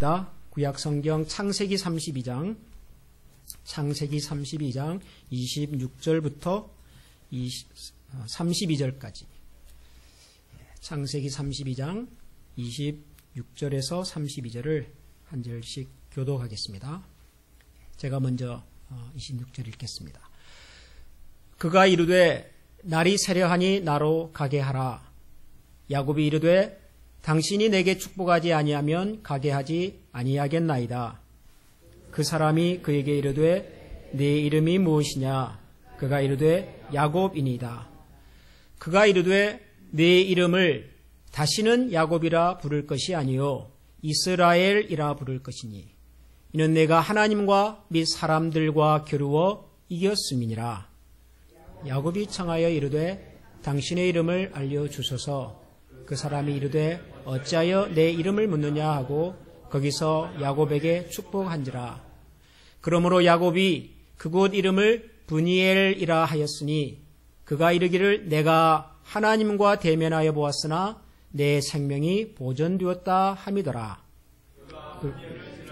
읽겠습니다. 구약성경 창세기 32장 26절부터 32절까지. 창세기 32장 26절에서 32절을 한 절씩 교독하겠습니다. 제가 먼저 26절 읽겠습니다. 그가 이르되 날이 새려하니 나로 가게 하라. 야곱이 이르되 당신이 내게 축복하지 아니하면 가게 하지 아니하겠나이다. 그 사람이 그에게 이르되 네 이름이 무엇이냐? 그가 이르되 야곱이니이다. 그가 이르되 네 이름을 다시는 야곱이라 부를 것이 아니요 이스라엘이라 부를 것이니 이는 내가 하나님과 및 사람들과 겨루어 이겼음이니라. 야곱이 청하여 이르되 당신의 이름을 알려주소서. 그 사람이 이르되 어찌하여 내 이름을 묻느냐 하고 거기서 야곱에게 축복한지라. 그러므로 야곱이 그곳 이름을 브니엘이라 하였으니 그가 이르기를 내가 하나님과 대면하여 보았으나 내 생명이 보존되었다 함이더라.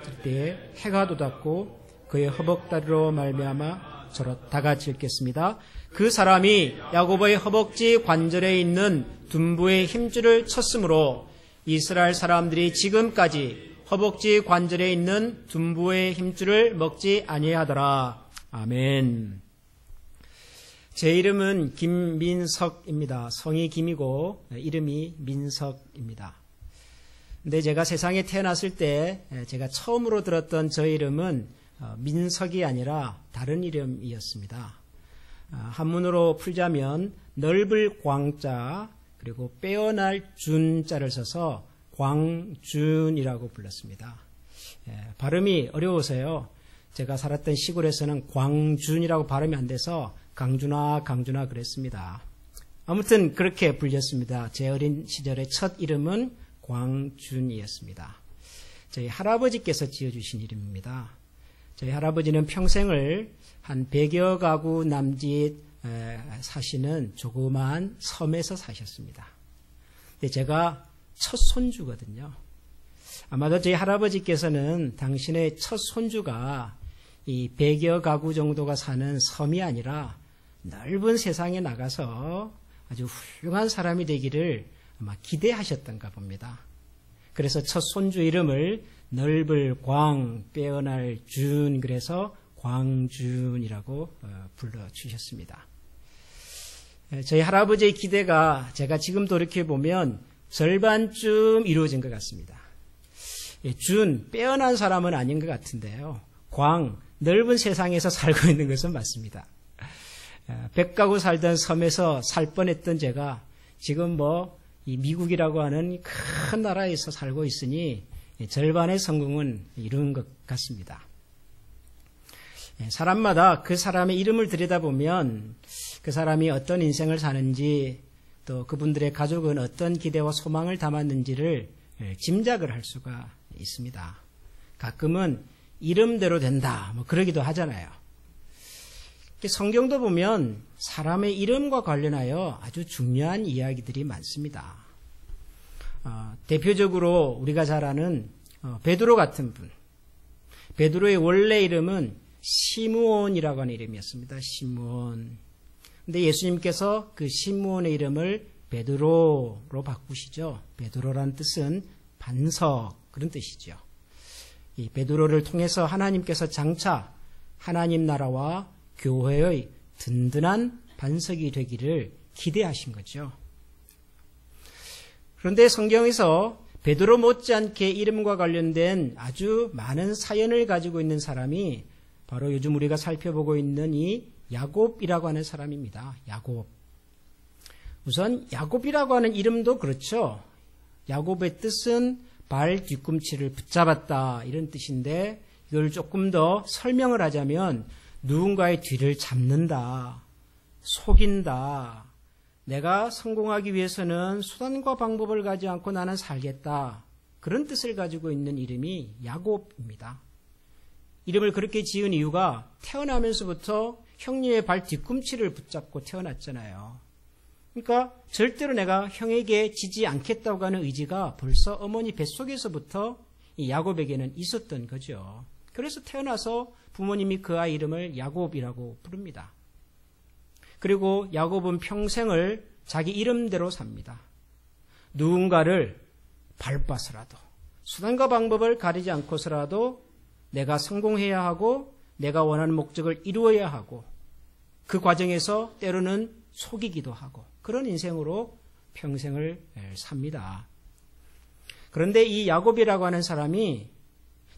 그때에 해가 돋았고 그의 허벅다리로 말미암아 저로 다 같이 읽겠습니다. 그 사람이 야곱의 허벅지 관절에 있는 둔부의 힘줄을 쳤으므로 이스라엘 사람들이 지금까지 허벅지 관절에 있는 둔부의 힘줄을 먹지 아니하더라. 아멘. 제 이름은 김민석입니다. 성이 김이고 이름이 민석입니다. 근데 제가 세상에 태어났을 때 제가 처음으로 들었던 저 이름은 민석이 아니라 다른 이름이었습니다. 한문으로 풀자면 넓을 광자 그리고 빼어날 준자를 써서 광준이라고 불렀습니다. 발음이 어려워서요. 제가 살았던 시골에서는 광준이라고 발음이 안 돼서 강준아 그랬습니다. 아무튼 그렇게 불렸습니다. 제 어린 시절의 첫 이름은 광준이었습니다. 저희 할아버지께서 지어주신 이름입니다. 저희 할아버지는 평생을 한 100여 가구 남짓 사시는 조그마한 섬에서 사셨습니다. 근데 제가 첫 손주거든요. 아마도 저희 할아버지께서는 당신의 첫 손주가 이 100여 가구 정도가 사는 섬이 아니라 넓은 세상에 나가서 아주 훌륭한 사람이 되기를 아마 기대하셨던가 봅니다. 그래서 첫 손주 이름을 넓을 광, 빼어날 준, 그래서 광준이라고 불러주셨습니다. 저희 할아버지의 기대가 제가 지금 돌이켜보면 절반쯤 이루어진 것 같습니다. 준, 빼어난 사람은 아닌 것 같은데요. 광, 넓은 세상에서 살고 있는 것은 맞습니다. 100가구 살던 섬에서 살 뻔했던 제가 지금 이 미국이라고 하는 큰 나라에서 살고 있으니 절반의 성공은 이룬 것 같습니다. 사람마다 그 사람의 이름을 들여다보면 그 사람이 어떤 인생을 사는지 또 그분들의 가족은 어떤 기대와 소망을 담았는지를 짐작을 할 수가 있습니다. 가끔은 이름대로 된다 그러기도 하잖아요. 성경도 보면 사람의 이름과 관련하여 아주 중요한 이야기들이 많습니다. 대표적으로 우리가 잘 아는 베드로 같은 분. 베드로의 원래 이름은 시므온이라고 하는 이름이었습니다. 시므온. 근데 예수님께서 그 시므온의 이름을 베드로로 바꾸시죠. 베드로란 뜻은 반석, 그런 뜻이죠. 이 베드로를 통해서 하나님께서 장차 하나님 나라와 교회의 든든한 반석이 되기를 기대하신 거죠. 그런데 성경에서 베드로 못지않게 이름과 관련된 아주 많은 사연을 가지고 있는 사람이 바로 요즘 우리가 살펴보고 있는 이 야곱이라고 하는 사람입니다. 야곱. 우선 야곱이라고 하는 이름도 그렇죠. 야곱의 뜻은 발 뒤꿈치를 붙잡았다 이런 뜻인데 이걸 조금 더 설명을 하자면 누군가의 뒤를 잡는다, 속인다, 내가 성공하기 위해서는 수단과 방법을 가지 않고 나는 살겠다. 그런 뜻을 가지고 있는 이름이 야곱입니다. 이름을 그렇게 지은 이유가 태어나면서부터 형님의 발 뒤꿈치를 붙잡고 태어났잖아요. 그러니까 절대로 내가 형에게 지지 않겠다고 하는 의지가 벌써 어머니 뱃속에서부터 이 야곱에게는 있었던 거죠. 그래서 태어나서 부모님이 그 아이 이름을 야곱이라고 부릅니다. 그리고 야곱은 평생을 자기 이름대로 삽니다. 누군가를 밟아서라도 수단과 방법을 가리지 않고서라도 내가 성공해야 하고 내가 원하는 목적을 이루어야 하고 그 과정에서 때로는 속이기도 하고 그런 인생으로 평생을 삽니다. 그런데 이 야곱이라고 하는 사람이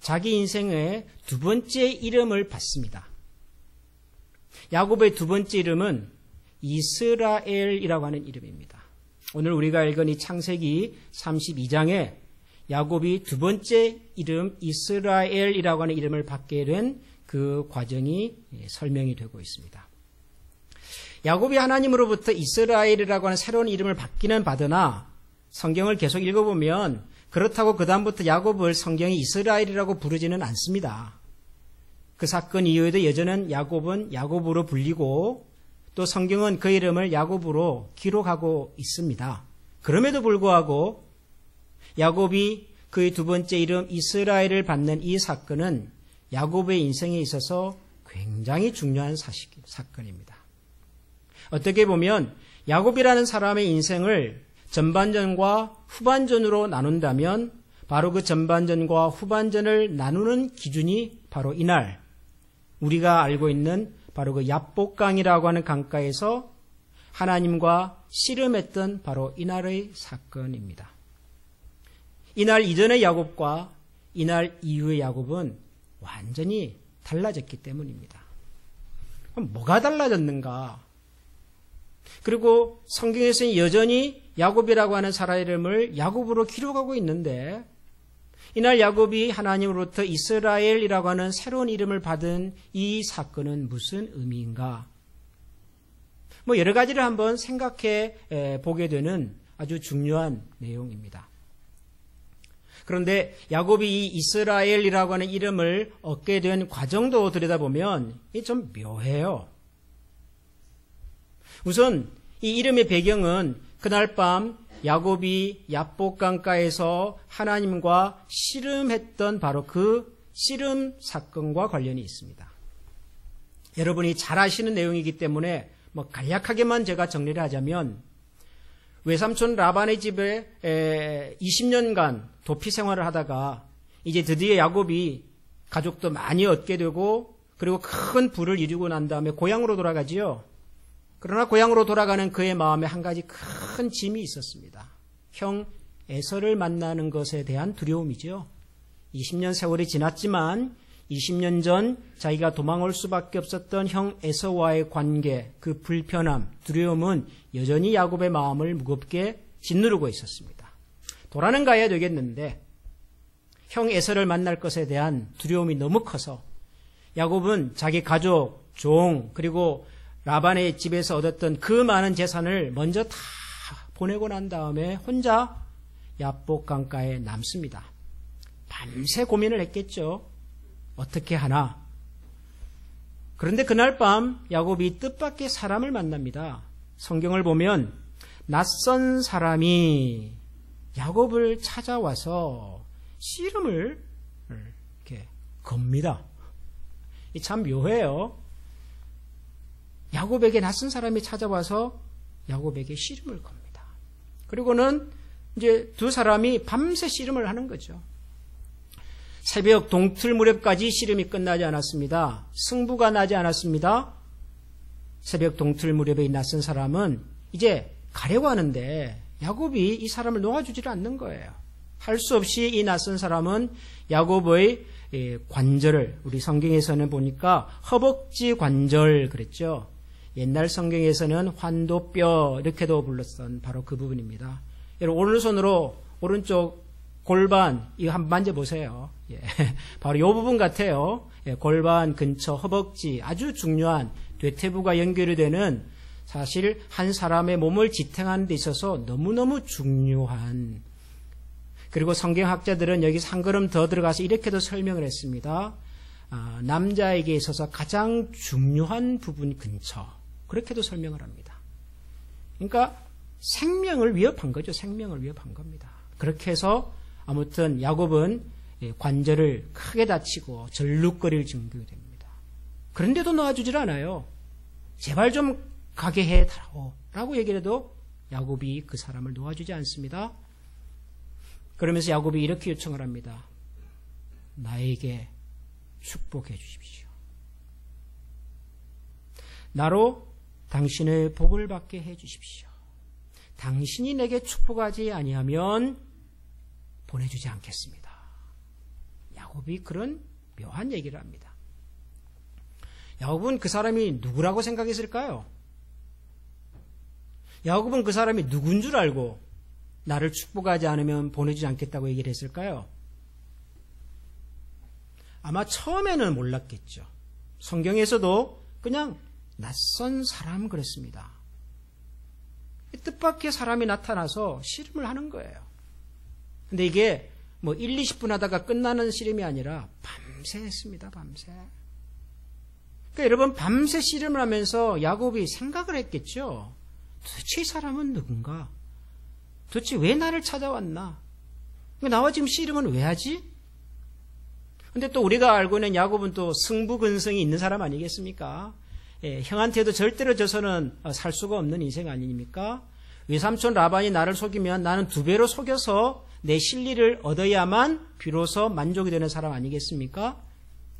자기 인생의 두 번째 이름을 받습니다. 야곱의 두 번째 이름은 이스라엘이라고 하는 이름입니다. 오늘 우리가 읽은 이 창세기 32장에 야곱이 두 번째 이름 이스라엘이라고 하는 이름을 받게 된 그 과정이 설명이 되고 있습니다. 야곱이 하나님으로부터 이스라엘이라고 하는 새로운 이름을 받기는 받으나 성경을 계속 읽어보면 그렇다고 그 다음부터 야곱을 성경이 이스라엘이라고 부르지는 않습니다. 그 사건 이후에도 여전한 야곱은 야곱으로 불리고 또 성경은 그 이름을 야곱으로 기록하고 있습니다. 그럼에도 불구하고 야곱이 그의 두 번째 이름 이스라엘을 받는 이 사건은 야곱의 인생에 있어서 굉장히 중요한 사건입니다. 어떻게 보면 야곱이라는 사람의 인생을 전반전과 후반전으로 나눈다면 바로 그 전반전과 후반전을 나누는 기준이 바로 이날 우리가 알고 있는 바로 그 야복강이라고 하는 강가에서 하나님과 씨름했던 바로 이날의 사건입니다. 이날 이전의 야곱과 이날 이후의 야곱은 완전히 달라졌기 때문입니다. 그럼 뭐가 달라졌는가? 그리고 성경에서는 여전히 야곱이라고 하는 사람 이름을 야곱으로 기록하고 있는데 이날 야곱이 하나님으로부터 이스라엘이라고 하는 새로운 이름을 받은 이 사건은 무슨 의미인가? 여러 가지를 한번 생각해 보게 되는 아주 중요한 내용입니다. 그런데 야곱이 이 이스라엘이라고 하는 이름을 얻게 된 과정도 들여다보면 이게 좀 묘해요. 우선 이 이름의 배경은 그날 밤 야곱이 야복강가에서 하나님과 씨름했던 바로 그 씨름 사건과 관련이 있습니다. 여러분이 잘 아시는 내용이기 때문에 간략하게만 제가 정리를 하자면 외삼촌 라반의 집에 20년간 도피 생활을 하다가 이제 드디어 야곱이 가족도 많이 얻게 되고 그리고 큰 부를 이루고 난 다음에 고향으로 돌아가지요. 그러나 고향으로 돌아가는 그의 마음에 한 가지 큰 짐이 있었습니다. 형 에서를 만나는 것에 대한 두려움이죠. 20년 세월이 지났지만 20년 전 자기가 도망올 수밖에 없었던 형 에서와의 관계, 그 불편함, 두려움은 여전히 야곱의 마음을 무겁게 짓누르고 있었습니다. 돌아는 가야 되겠는데 형 에서를 만날 것에 대한 두려움이 너무 커서 야곱은 자기 가족, 종, 그리고 라반의 집에서 얻었던 그 많은 재산을 먼저 다 보내고 난 다음에 혼자 야복강가에 남습니다. 밤새 고민을 했겠죠. 어떻게 하나. 그런데 그날 밤 야곱이 뜻밖의 사람을 만납니다. 성경을 보면 낯선 사람이 야곱을 찾아와서 씨름을 이렇게 겁니다. 이 참 묘해요. 야곱에게 낯선 사람이 찾아와서 야곱에게 씨름을 겁니다. 그리고는 이제 두 사람이 밤새 씨름을 하는 거죠. 새벽 동틀 무렵까지 씨름이 끝나지 않았습니다. 승부가 나지 않았습니다. 새벽 동틀 무렵에 이 낯선 사람은 이제 가려고 하는데 야곱이 이 사람을 놓아주지를 않는 거예요. 할 수 없이 이 낯선 사람은 야곱의 관절을, 우리 성경에서는 보니까 허벅지 관절 그랬죠. 옛날 성경에서는 환도뼈 이렇게도 불렀던 바로 그 부분입니다. 여러분 오른손으로 오른쪽 골반 이거 한번 만져보세요. 예, 바로 이 부분 같아요. 예, 골반 근처 허벅지 아주 중요한 대퇴부가 연결이 되는 사실 한 사람의 몸을 지탱하는 데 있어서 너무너무 중요한, 그리고 성경학자들은 여기서 한 걸음 더 들어가서 이렇게도 설명을 했습니다. 남자에게 있어서 가장 중요한 부분 근처, 그렇게도 설명을 합니다. 그러니까 생명을 위협한 거죠. 생명을 위협한 겁니다. 그렇게 해서 아무튼 야곱은 관절을 크게 다치고 절룩거릴 정도가 됩니다. 그런데도 놓아주질 않아요. 제발 좀 가게 해달라고 라고 얘기를 해도 야곱이 그 사람을 놓아주지 않습니다. 그러면서 야곱이 이렇게 요청을 합니다. 나에게 축복해 주십시오. 나로 당신의 복을 받게 해 주십시오. 당신이 내게 축복하지 아니하면 보내주지 않겠습니다. 야곱이 그런 묘한 얘기를 합니다. 야곱은 그 사람이 누구라고 생각했을까요? 야곱은 그 사람이 누군 줄 알고 나를 축복하지 않으면 보내주지 않겠다고 얘기를 했을까요? 아마 처음에는 몰랐겠죠. 성경에서도 그냥 낯선 사람 그랬습니다. 뜻밖의 사람이 나타나서 씨름을 하는 거예요. 근데 이게 뭐 1, 20분 하다가 끝나는 씨름이 아니라 밤새 했습니다. 밤새. 그러니까 여러분 밤새 씨름을 하면서 야곱이 생각을 했겠죠. 도대체 이 사람은 누군가? 도대체 왜 나를 찾아왔나? 나와 지금 씨름은 왜 하지? 근데 또 우리가 알고 있는 야곱은 또 승부근성이 있는 사람 아니겠습니까? 형한테도 절대로 져서는 살 수가 없는 인생 아닙니까? 외삼촌 라반이 나를 속이면 나는 2배로 속여서 내 실리를 얻어야만 비로소 만족이 되는 사람 아니겠습니까?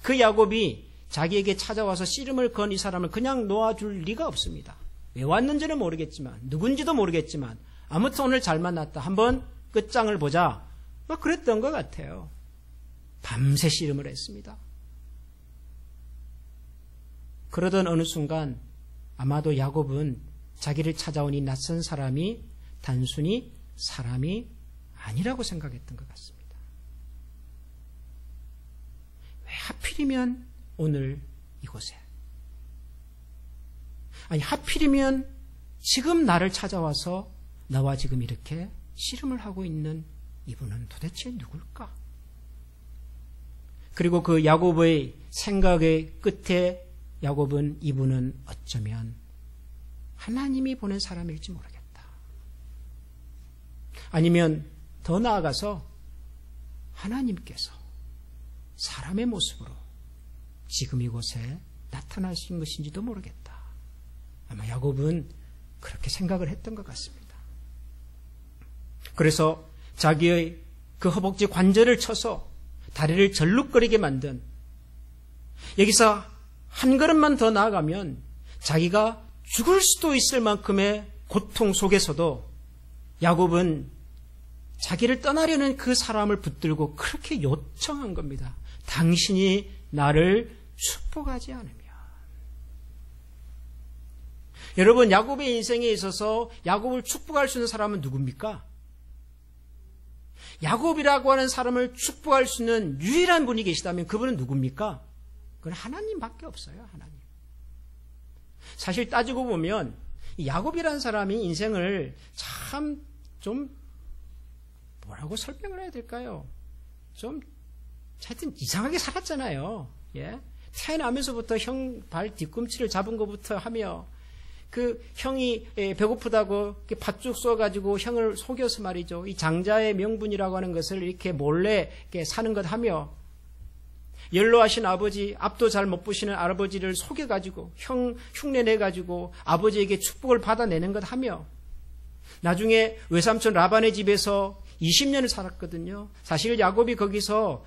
그 야곱이 자기에게 찾아와서 씨름을 건 이 사람을 그냥 놓아줄 리가 없습니다. 왜 왔는지는 모르겠지만 누군지도 모르겠지만 아무튼 오늘 잘 만났다. 한번 끝장을 보자. 막 그랬던 것 같아요. 밤새 씨름을 했습니다. 그러던 어느 순간 아마도 야곱은 자기를 찾아온 이 낯선 사람이 단순히 사람이 아니라고 생각했던 것 같습니다. 왜 하필이면 오늘 이곳에? 아니 하필이면 지금 나를 찾아와서 나와 지금 이렇게 씨름을 하고 있는 이분은 도대체 누굴까? 그리고 그 야곱의 생각의 끝에 야곱은 이분은 어쩌면 하나님이 보낸 사람일지 모르겠다. 아니면 더 나아가서 하나님께서 사람의 모습으로 지금 이곳에 나타나신 것인지도 모르겠다. 아마 야곱은 그렇게 생각을 했던 것 같습니다. 그래서 자기의 그 허벅지 관절을 쳐서 다리를 절룩거리게 만든, 여기서 한 걸음만 더 나아가면 자기가 죽을 수도 있을 만큼의 고통 속에서도 야곱은 자기를 떠나려는 그 사람을 붙들고 그렇게 요청한 겁니다. 당신이 나를 축복하지 않으면. 여러분, 야곱의 인생에 있어서 야곱을 축복할 수 있는 사람은 누굽니까? 야곱이라고 하는 사람을 축복할 수 있는 유일한 분이 계시다면 그분은 누굽니까? 그건 하나님밖에 없어요. 하나님. 사실 따지고 보면 야곱이라는 사람이 인생을 참 좀 뭐라고 설명을 해야 될까요? 좀 하여튼 이상하게 살았잖아요. 예? 태어나면서부터 형 발 뒤꿈치를 잡은 것부터 하며 그 형이 배고프다고 팥죽 쏘가지고 형을 속여서 말이죠. 이 장자의 명분이라고 하는 것을 이렇게 몰래 이렇게 사는 것 하며, 연로하신 아버지, 앞도 잘 못 보시는 아버지를 속여가지고 형 흉내내가지고 아버지에게 축복을 받아내는 것 하며, 나중에 외삼촌 라반의 집에서 20년을 살았거든요. 사실 야곱이 거기서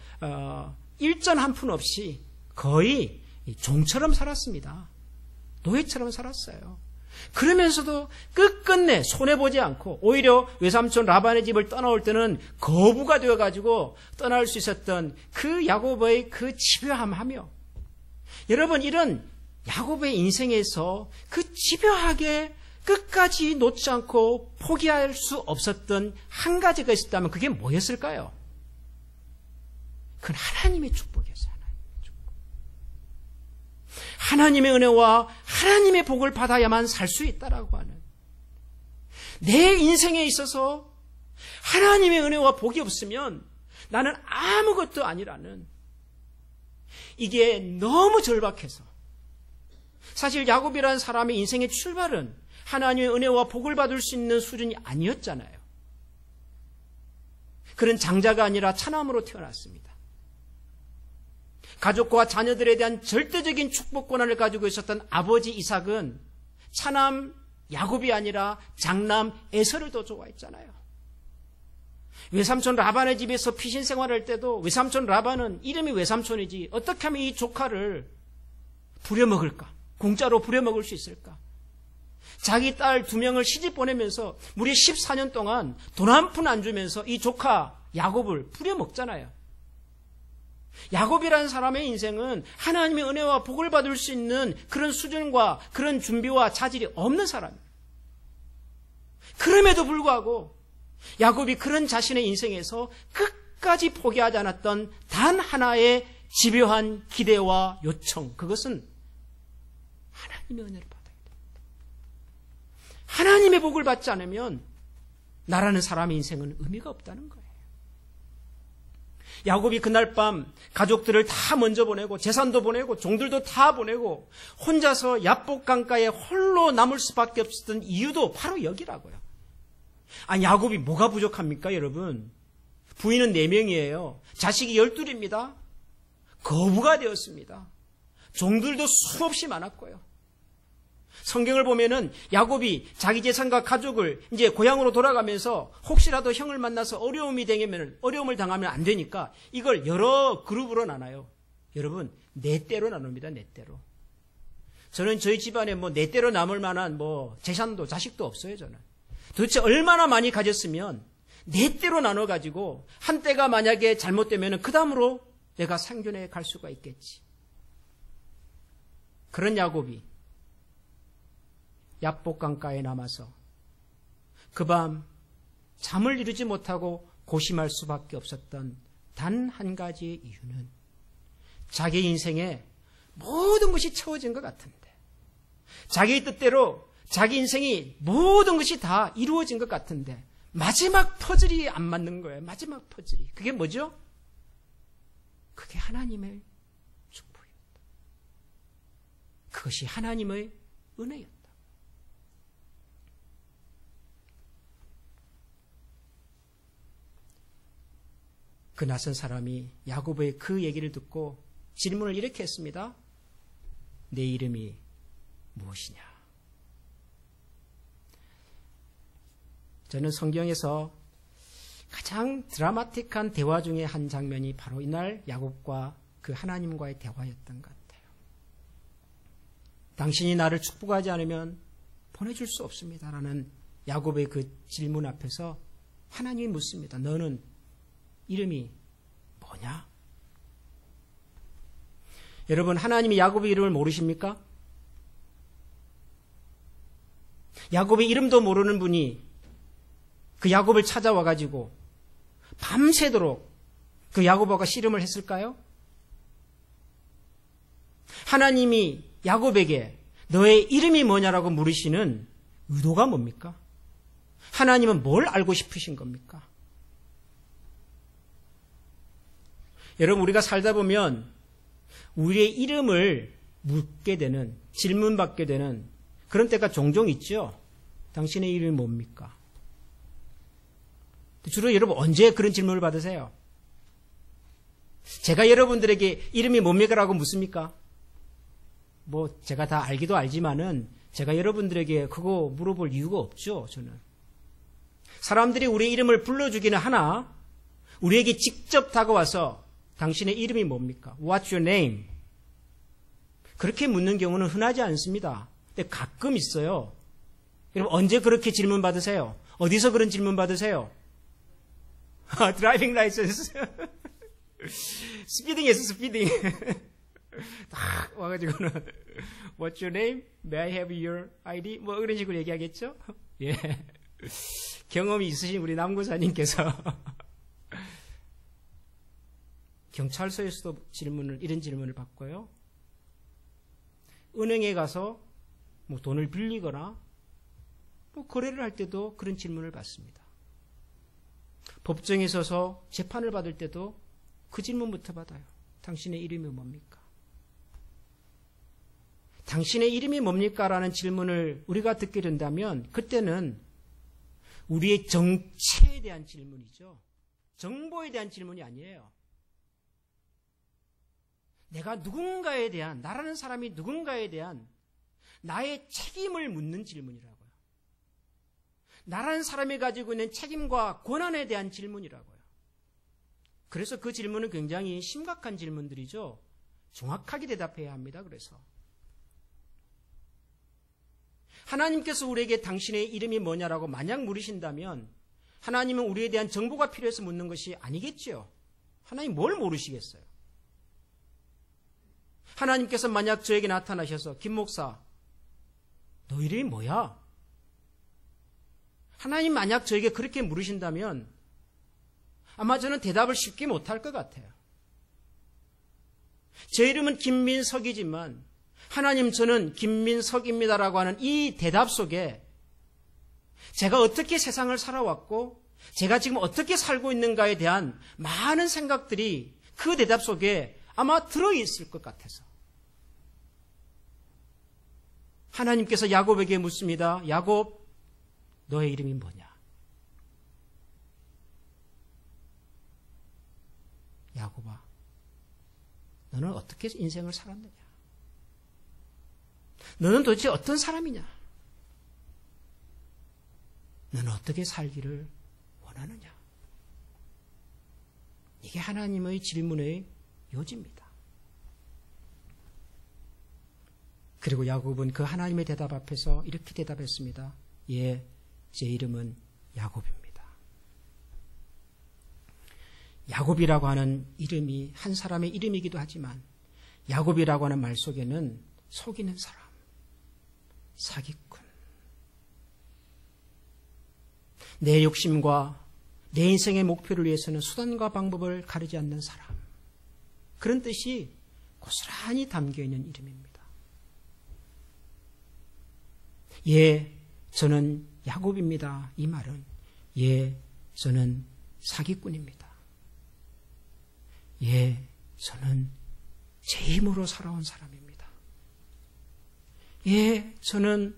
일전 한 푼 없이 거의 종처럼 살았습니다. 노예처럼 살았어요. 그러면서도 끝끝내 손해보지 않고 오히려 외삼촌 라반의 집을 떠나올 때는 거부가 되어가지고 떠날 수 있었던 그 야곱의 그 집요함하며, 여러분, 이런 야곱의 인생에서 그 집요하게 끝까지 놓지 않고 포기할 수 없었던 한 가지가 있었다면 그게 뭐였을까요? 그건 하나님의 축복이었어요. 하나님의 축복. 하나님의 은혜와 하나님의 복을 받아야만 살 수 있다라고 하는, 내 인생에 있어서 하나님의 은혜와 복이 없으면 나는 아무것도 아니라는, 이게 너무 절박해서, 사실 야곱이라는 사람의 인생의 출발은 하나님의 은혜와 복을 받을 수 있는 수준이 아니었잖아요. 그는 장자가 아니라 차남으로 태어났습니다. 가족과 자녀들에 대한 절대적인 축복 권한을 가지고 있었던 아버지 이삭은 차남 야곱이 아니라 장남 에서를 더 좋아했잖아요. 외삼촌 라반의 집에서 피신 생활할 때도 외삼촌 라반은 이름이 외삼촌이지 어떻게 하면 이 조카를 부려먹을까? 공짜로 부려먹을 수 있을까? 자기 딸 2명을 시집 보내면서 무려 14년 동안 돈 한 푼 안 주면서 이 조카 야곱을 부려먹잖아요. 야곱이라는 사람의 인생은 하나님의 은혜와 복을 받을 수 있는 그런 수준과 그런 준비와 자질이 없는 사람이에요. 그럼에도 불구하고 야곱이 그런 자신의 인생에서 끝까지 포기하지 않았던 단 하나의 집요한 기대와 요청, 그것은 하나님의 은혜를 받아야 됩니다. 하나님의 복을 받지 않으면 나라는 사람의 인생은 의미가 없다는 거예요. 야곱이 그날 밤 가족들을 다 먼저 보내고 재산도 보내고 종들도 다 보내고 혼자서 야복 강가에 홀로 남을 수밖에 없었던 이유도 바로 여기라고요. 아니, 야곱이 뭐가 부족합니까, 여러분? 부인은 4명이에요. 자식이 12입니다. 거부가 되었습니다. 종들도 수없이 많았고요. 성경을 보면은 야곱이 자기 재산과 가족을 이제 고향으로 돌아가면서 혹시라도 형을 만나서 어려움을 당하면 안 되니까 이걸 여러 그룹으로 나눠요. 여러분, 4대로 나눕니다. 4대로. 저는 저희 집안에 4대로 남을 만한 재산도 자식도 없어요, 저는. 도대체 얼마나 많이 가졌으면 4대로 나눠가지고 한 대가 만약에 잘못되면 그 다음으로 내가 상견례에 갈 수가 있겠지. 그런 야곱이 야복 강가에 남아서 그 밤 잠을 이루지 못하고 고심할 수밖에 없었던 단 한 가지의 이유는 자기 인생에 모든 것이 채워진 것 같은데, 자기 뜻대로 자기 인생이 모든 것이 다 이루어진 것 같은데 마지막 퍼즐이 안 맞는 거예요. 마지막 퍼즐이. 그게 뭐죠? 그게 하나님의 축복이었다. 그것이 하나님의 은혜였다. 그 낯선 사람이 야곱의 그 얘기를 듣고 질문을 이렇게 했습니다. 내 이름이 무엇이냐? 저는 성경에서 가장 드라마틱한 대화 중에 한 장면이 바로 이날 야곱과 그 하나님과의 대화였던 것 같아요. 당신이 나를 축복하지 않으면 보내줄 수 없습니다라는 야곱의 그 질문 앞에서 하나님이 묻습니다. 너는 이름이 뭐냐? 여러분, 하나님이 야곱의 이름을 모르십니까? 야곱의 이름도 모르는 분이 그 야곱을 찾아와가지고 밤새도록 그 야곱과 씨름을 했을까요? 하나님이 야곱에게 너의 이름이 뭐냐라고 물으시는 의도가 뭡니까? 하나님은 뭘 알고 싶으신 겁니까? 여러분, 우리가 살다 보면 우리의 이름을 묻게 되는, 질문받게 되는 그런 때가 종종 있죠. 당신의 이름이 뭡니까? 주로 여러분 언제 그런 질문을 받으세요? 제가 여러분들에게 이름이 뭡니까? 라고 묻습니까? 제가 다 알기도 알지만은 제가 여러분들에게 그거 물어볼 이유가 없죠, 저는. 사람들이 우리의 이름을 불러주기는 하나, 우리에게 직접 다가와서 당신의 이름이 뭡니까? What's your name? 그렇게 묻는 경우는 흔하지 않습니다. 근데 가끔 있어요. 여러분, 언제 그렇게 질문 받으세요? 어디서 그런 질문 받으세요? 드라이빙 라이센스. 스피딩에서 스피딩. 딱 와가지고는 What's your name? May I have your ID? 그런 식으로 얘기하겠죠? 예. 경험이 있으신 우리 남구사님께서 경찰서에서도 이런 질문을 받고요. 은행에 가서 돈을 빌리거나 거래를 할 때도 그런 질문을 받습니다. 법정에 서서 재판을 받을 때도 그 질문부터 받아요. 당신의 이름이 뭡니까? 당신의 이름이 뭡니까? 라는 질문을 우리가 듣게 된다면 그때는 우리의 정체에 대한 질문이죠. 정보에 대한 질문이 아니에요. 내가 누군가에 대한, 나라는 사람이 누군가에 대한 나의 책임을 묻는 질문이라고요. 나라는 사람이 가지고 있는 책임과 권한에 대한 질문이라고요. 그래서 그 질문은 굉장히 심각한 질문들이죠. 정확하게 대답해야 합니다. 그래서 하나님께서 우리에게 당신의 이름이 뭐냐라고 만약 물으신다면 하나님은 우리에 대한 정보가 필요해서 묻는 것이 아니겠지요. 하나님 뭘 모르시겠어요? 하나님께서 만약 저에게 나타나셔서 김 목사, 너 이름이 뭐야? 하나님 만약 저에게 그렇게 물으신다면 아마 저는 대답을 쉽게 못할 것 같아요. 제 이름은 김민석이지만 하나님 저는 김민석입니다라고 하는 이 대답 속에 제가 어떻게 세상을 살아왔고 제가 지금 어떻게 살고 있는가에 대한 많은 생각들이 그 대답 속에 아마 들어있을 것 같아서 하나님께서 야곱에게 묻습니다. 야곱, 너의 이름이 뭐냐? 야곱아, 너는 어떻게 인생을 살았느냐? 너는 도대체 어떤 사람이냐? 너는 어떻게 살기를 원하느냐? 이게 하나님의 질문의 요지입니다. 그리고 야곱은 그 하나님의 대답 앞에서 이렇게 대답했습니다. 예, 제 이름은 야곱입니다. 야곱이라고 하는 이름이 한 사람의 이름이기도 하지만 야곱이라고 하는 말 속에는 속이는 사람, 사기꾼, 내 욕심과 내 인생의 목표를 위해서는 수단과 방법을 가리지 않는 사람, 그런 뜻이 고스란히 담겨있는 이름입니다. 예, 저는 야곱입니다. 이 말은 예, 저는 사기꾼입니다. 예, 저는 제 힘으로 살아온 사람입니다. 예, 저는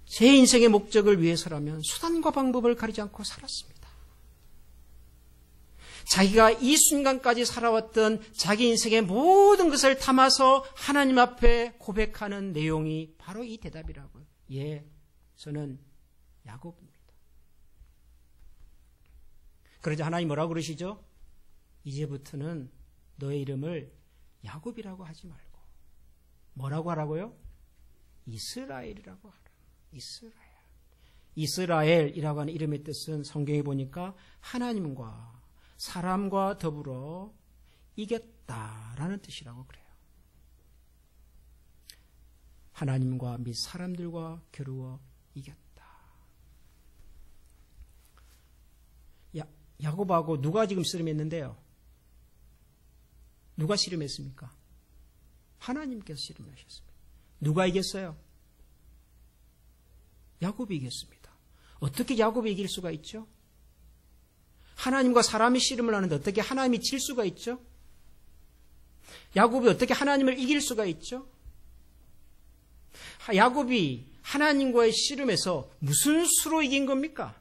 제 인생의 목적을 위해서라면 수단과 방법을 가리지 않고 살았습니다. 자기가 이 순간까지 살아왔던 자기 인생의 모든 것을 담아서 하나님 앞에 고백하는 내용이 바로 이 대답이라고요. 예, 저는 야곱입니다. 그러자 하나님 뭐라고 그러시죠? 이제부터는 너의 이름을 야곱이라고 하지 말고 뭐라고 하라고요? 이스라엘이라고 하라. 이스라엘. 이스라엘이라고 하는 이름의 뜻은 성경에 보니까 하나님과 사람과 더불어 이겼다라는 뜻이라고 그래요. 하나님과 및 사람들과 겨루어 이겼다. 야곱하고 누가 지금 씨름했는데요? 누가 씨름했습니까? 하나님께서 씨름하셨습니다. 누가 이겼어요? 야곱이 이겼습니다. 어떻게 야곱이 이길 수가 있죠? 하나님과 사람이 씨름을 하는데 어떻게 하나님이 질 수가 있죠? 야곱이 어떻게 하나님을 이길 수가 있죠? 야곱이 하나님과의 씨름에서 무슨 수로 이긴 겁니까?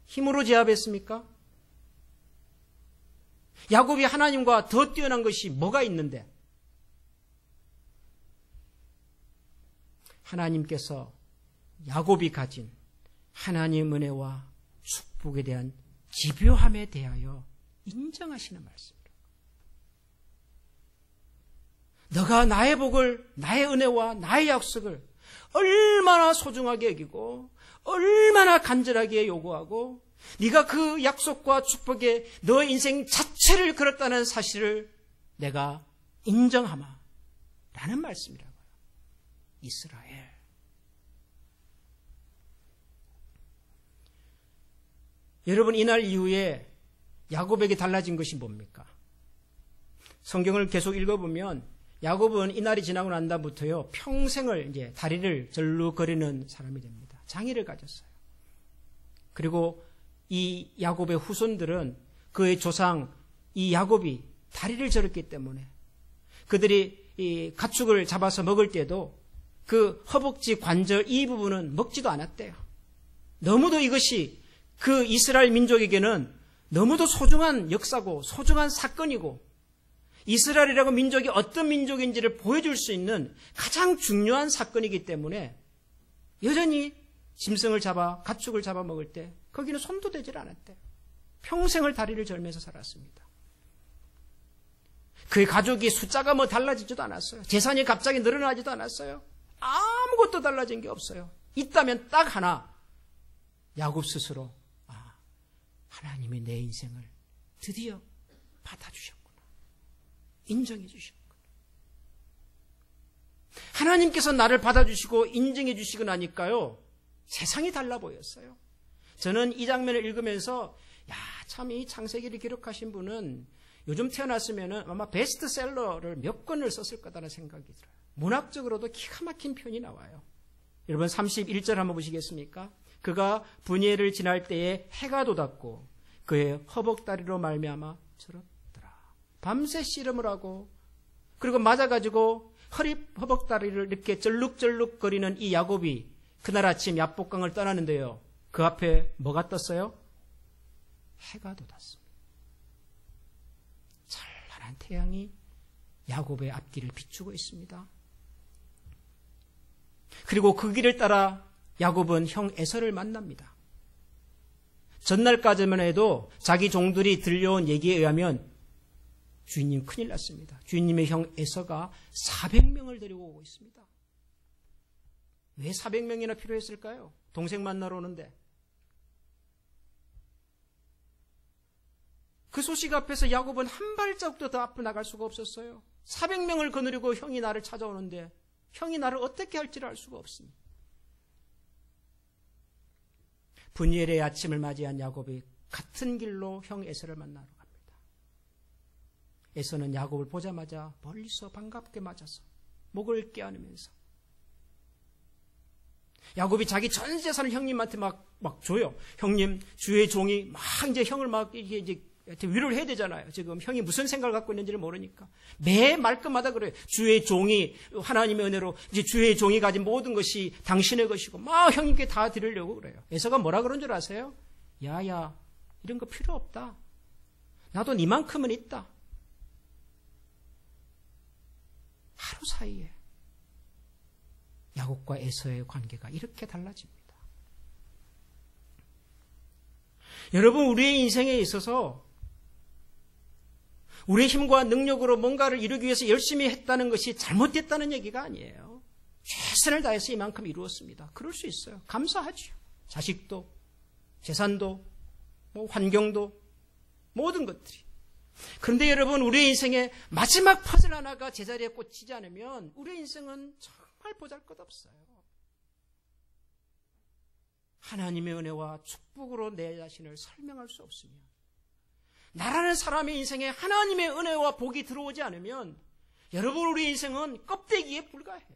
힘으로 제압했습니까? 야곱이 하나님과 더 뛰어난 것이 뭐가 있는데? 하나님께서 야곱이 가진 하나님의 은혜와 축복에 대한 집요함에 대하여 인정하시는 말씀입니다. 너가 나의 복을, 나의 은혜와 나의 약속을 얼마나 소중하게 여기고 얼마나 간절하게 요구하고 네가 그 약속과 축복에 너의 인생 자체를 걸었다는 사실을 내가 인정하마 라는 말씀이라고요. 이스라엘. 여러분, 이날 이후에 야곱에게 달라진 것이 뭡니까? 성경을 계속 읽어보면 야곱은 이날이 지나고 난 다음부터요, 평생을 이제 다리를 절룩거리는 사람이 됩니다. 장애를 가졌어요. 그리고 이 야곱의 후손들은 그의 조상 이 야곱이 다리를 저렸기 때문에 그들이 이 가축을 잡아서 먹을 때도 그 허벅지 관절 이 부분은 먹지도 않았대요. 너무도 이것이 그 이스라엘 민족에게는 너무도 소중한 역사고 소중한 사건이고 이스라엘이라고 민족이 어떤 민족인지를 보여줄 수 있는 가장 중요한 사건이기 때문에 여전히 짐승을 잡아 가축을 잡아먹을 때 거기는 손도 대질 않았대요. 평생을 다리를 절면서 살았습니다. 그의 가족이 숫자가 뭐 달라지지도 않았어요. 재산이 갑자기 늘어나지도 않았어요. 아무것도 달라진 게 없어요. 있다면 딱 하나, 야곱 스스로 하나님이 내 인생을 드디어 받아주셨구나, 인정해 주셨구나. 하나님께서 나를 받아주시고 인정해 주시고 나니까요, 세상이 달라 보였어요. 저는 이 장면을 읽으면서 참 이 창세기를 기록하신 분은 요즘 태어났으면 아마 베스트셀러를 몇 권을 썼을 거다라는 생각이 들어요. 문학적으로도 기가 막힌 표현이 나와요. 여러분 31절 한번 보시겠습니까? 그가 분예를 지날 때에 해가 돋았고 그의 허벅다리로 말미암아 절었더라. 밤새 씨름을 하고 그리고 맞아가지고 허벅다리를 이렇게 절룩절룩거리는 이 야곱이 그날 아침 야복강을 떠나는데요. 그 앞에 뭐가 떴어요? 해가 돋았습니다. 찬란한 태양이 야곱의 앞길을 비추고 있습니다. 그리고 그 길을 따라 야곱은 형 에서를 만납니다. 전날까지만 해도 자기 종들이 들려온 얘기에 의하면 주인님 큰일 났습니다. 주인님의 형 에서가 400명을 데리고 오고 있습니다. 왜 400명이나 필요했을까요? 동생 만나러 오는데. 그 소식 앞에서 야곱은 한 발자국도 더 앞으로 나갈 수가 없었어요. 400명을 거느리고 형이 나를 찾아오는데 형이 나를 어떻게 할지를 알 수가 없습니다. 분이엘의 아침을 맞이한 야곱이 같은 길로 형 에서를 만나러 갑니다. 에서는 야곱을 보자마자 멀리서 반갑게 맞아서 목을 깨안으면서 야곱이 자기 전 재산을 형님한테 막 줘요. 형님, 주의 종이 막 이제 형을 막 이게 위로를 해야 되잖아요. 지금 형이 무슨 생각을 갖고 있는지를 모르니까. 매 말끝마다 그래요. 주의 종이, 하나님의 은혜로 이제 주의 종이 가진 모든 것이 당신의 것이고, 막 형님께 다 드리려고 그래요. 에서가 뭐라 그런 줄 아세요? 야야, 이런 거 필요 없다. 나도 니만큼은 있다. 하루 사이에 야곱과 에서의 관계가 이렇게 달라집니다. 여러분, 우리의 인생에 있어서 우리의 힘과 능력으로 뭔가를 이루기 위해서 열심히 했다는 것이 잘못됐다는 얘기가 아니에요. 최선을 다해서 이만큼 이루었습니다. 그럴 수 있어요. 감사하죠. 자식도, 재산도, 환경도, 모든 것들이. 그런데 여러분, 우리의 인생에 마지막 퍼즐 하나가 제자리에 꽂히지 않으면 우리의 인생은 정말 보잘것없어요. 하나님의 은혜와 축복으로 내 자신을 설명할 수 없으면, 나라는 사람의 인생에 하나님의 은혜와 복이 들어오지 않으면 여러분, 우리 인생은 껍데기에 불과해요.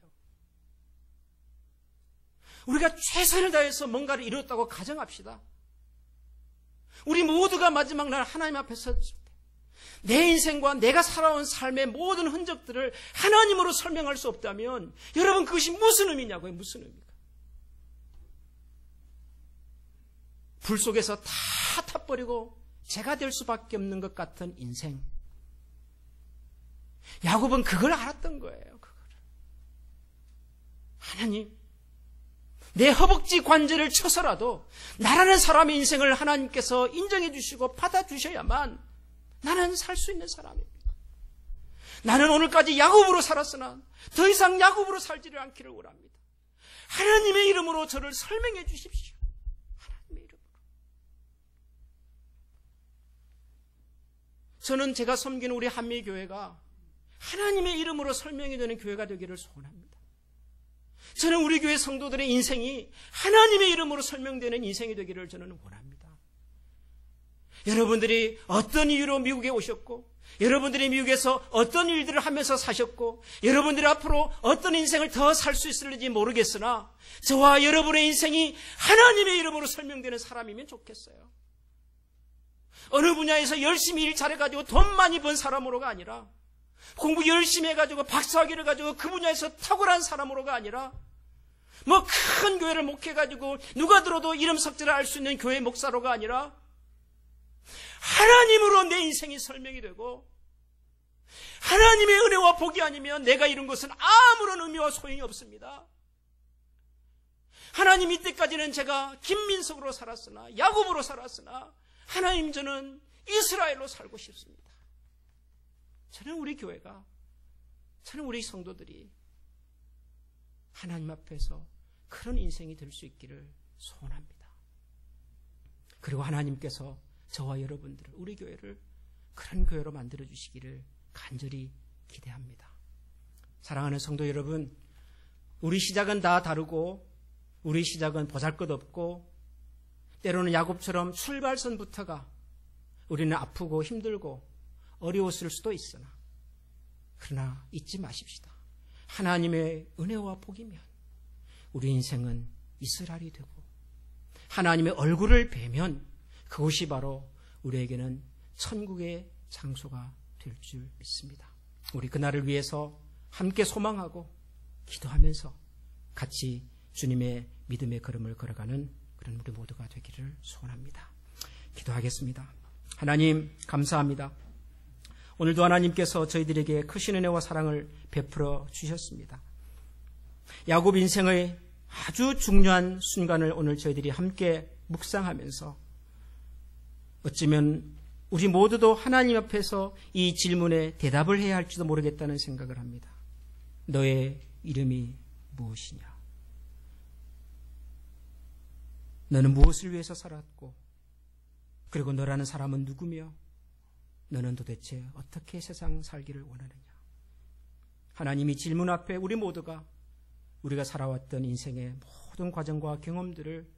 우리가 최선을 다해서 뭔가를 이뤘다고 가정합시다. 우리 모두가 마지막 날 하나님 앞에 섰을 때 내 인생과 내가 살아온 삶의 모든 흔적들을 하나님으로 설명할 수 없다면 여러분, 그것이 무슨 의미냐고요? 무슨 의미가? 불 속에서 다 타버리고 제가 될 수밖에 없는 것 같은 인생. 야곱은 그걸 알았던 거예요. 하나님, 내 허벅지 관절을 쳐서라도 나라는 사람의 인생을 하나님께서 인정해 주시고 받아주셔야만 나는 살 수 있는 사람입니다. 나는 오늘까지 야곱으로 살았으나 더 이상 야곱으로 살지를 않기를 원합니다. 하나님의 이름으로 저를 설명해 주십시오. 하나님의 이름으로. 저는 제가 섬기는 우리 한미교회가 하나님의 이름으로 설명이 되는 교회가 되기를 소원합니다. 저는 우리 교회 성도들의 인생이 하나님의 이름으로 설명되는 인생이 되기를 저는 원합니다. 여러분들이 어떤 이유로 미국에 오셨고, 여러분들이 미국에서 어떤 일들을 하면서 사셨고, 여러분들이 앞으로 어떤 인생을 더 살 수 있을지 모르겠으나 저와 여러분의 인생이 하나님의 이름으로 설명되는 사람이면 좋겠어요. 어느 분야에서 열심히 일 잘해가지고 돈 많이 번 사람으로가 아니라, 공부 열심히 해가지고 박사학위를 가지고 그 분야에서 탁월한 사람으로가 아니라, 뭐 큰 교회를 목회해가지고 누가 들어도 이름 석자를 알 수 있는 교회 목사로가 아니라 하나님으로 내 인생이 설명이 되고 하나님의 은혜와 복이 아니면 내가 이룬 것은 아무런 의미와 소용이 없습니다. 하나님, 이때까지는 제가 김민석으로 살았으나, 야곱으로 살았으나, 하나님, 저는 이스라엘로 살고 싶습니다. 저는 우리 교회가, 저는 우리 성도들이 하나님 앞에서 그런 인생이 될 수 있기를 소원합니다. 그리고 하나님께서 저와 여러분들을, 우리 교회를 그런 교회로 만들어 주시기를 간절히 기대합니다. 사랑하는 성도 여러분, 우리 시작은 다 다르고 우리 시작은 보잘것없고 때로는 야곱처럼 출발선부터가 우리는 아프고 힘들고 어려웠을 수도 있으나, 그러나 잊지 마십시다. 하나님의 은혜와 복이면 우리 인생은 이스라엘이 되고, 하나님의 얼굴을 뵈면 그곳이 바로 우리에게는 천국의 장소가 될 줄 믿습니다. 우리 그날을 위해서 함께 소망하고 기도하면서 같이 주님의 믿음의 걸음을 걸어가는 그런 우리 모두가 되기를 소원합니다. 기도하겠습니다. 하나님, 감사합니다. 오늘도 하나님께서 저희들에게 크신 은혜와 사랑을 베풀어 주셨습니다. 야곱 인생의 아주 중요한 순간을 오늘 저희들이 함께 묵상하면서 어쩌면 우리 모두도 하나님 앞에서 이 질문에 대답을 해야 할지도 모르겠다는 생각을 합니다. 너의 이름이 무엇이냐? 너는 무엇을 위해서 살았고, 그리고 너라는 사람은 누구며, 너는 도대체 어떻게 세상 살기를 원하느냐? 하나님이 질문 앞에 우리 모두가 우리가 살아왔던 인생의 모든 과정과 경험들을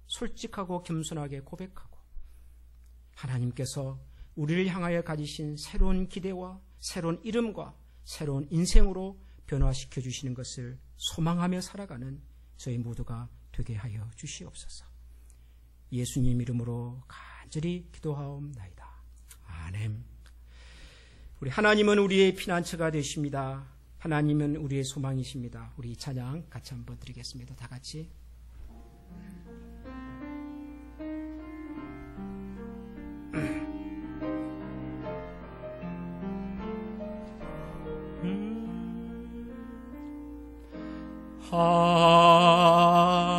솔직하고 겸손하게 고백하고, 하나님께서 우리를 향하여 가지신 새로운 기대와 새로운 이름과 새로운 인생으로 변화시켜 주시는 것을 소망하며 살아가는 저희 모두가 되게 하여 주시옵소서. 예수님 이름으로 간절히 기도하옵나이다. 아멘. 우리 하나님은 우리의 피난처가 되십니다. 하나님은 우리의 소망이십니다. 우리 찬양 같이 한번 드리겠습니다. 다 같이.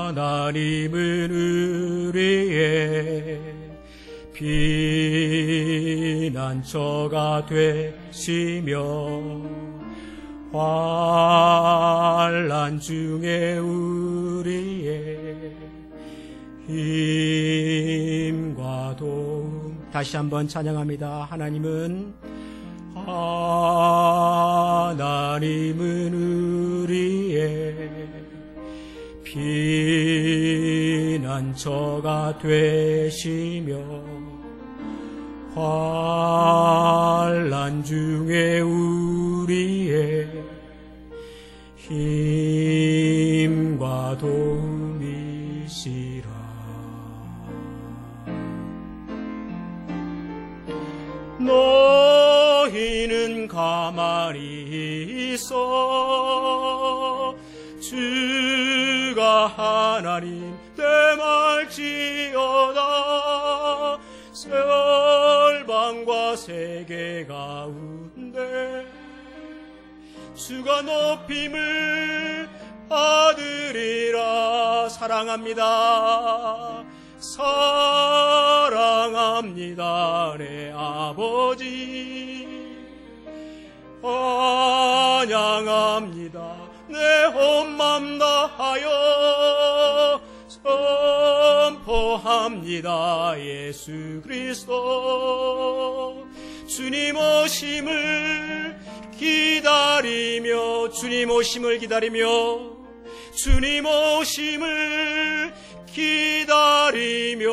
하나님은 우리의 피난처가 되시며 환난 중에 우리의 힘과 도움. 다시 한번 찬양합니다. 하나님은 우리의 피난처가 되시며 환난 중에 우리의 힘과 도움이시라. 너희는 가만히 있어 주가 하나님 되말지어다. 열방과 세계 가운데 주가 높임을 받으리라. 사랑합니다. 사랑합니다. 내 아버지 환영합니다. 내 온 맘 다하여 선포합니다. 예수 그리스도 주님 오심을 기다리며, 주님 오심을 기다리며, 주님 오심을 기다리며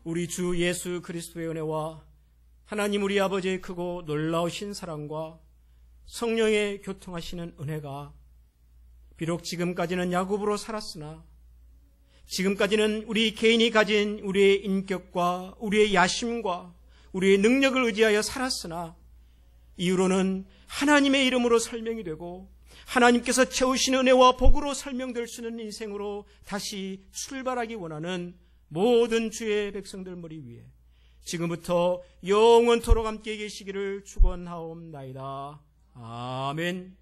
우리 주 예수 그리스도의 은혜와 하나님 우리 아버지의 크고 놀라우신 사랑과 성령의 교통하시는 은혜가 비록 지금까지는 야곱으로 살았으나, 지금까지는 우리 개인이 가진 우리의 인격과 우리의 야심과 우리의 능력을 의지하여 살았으나, 이후로는 하나님의 이름으로 설명이 되고 하나님께서 채우시는 은혜와 복으로 설명될 수 있는 인생으로 다시 출발하기 원하는 모든 주의 백성들 머리 위에 지금부터 영원토록 함께 계시기를 축원하옵나이다. 아멘.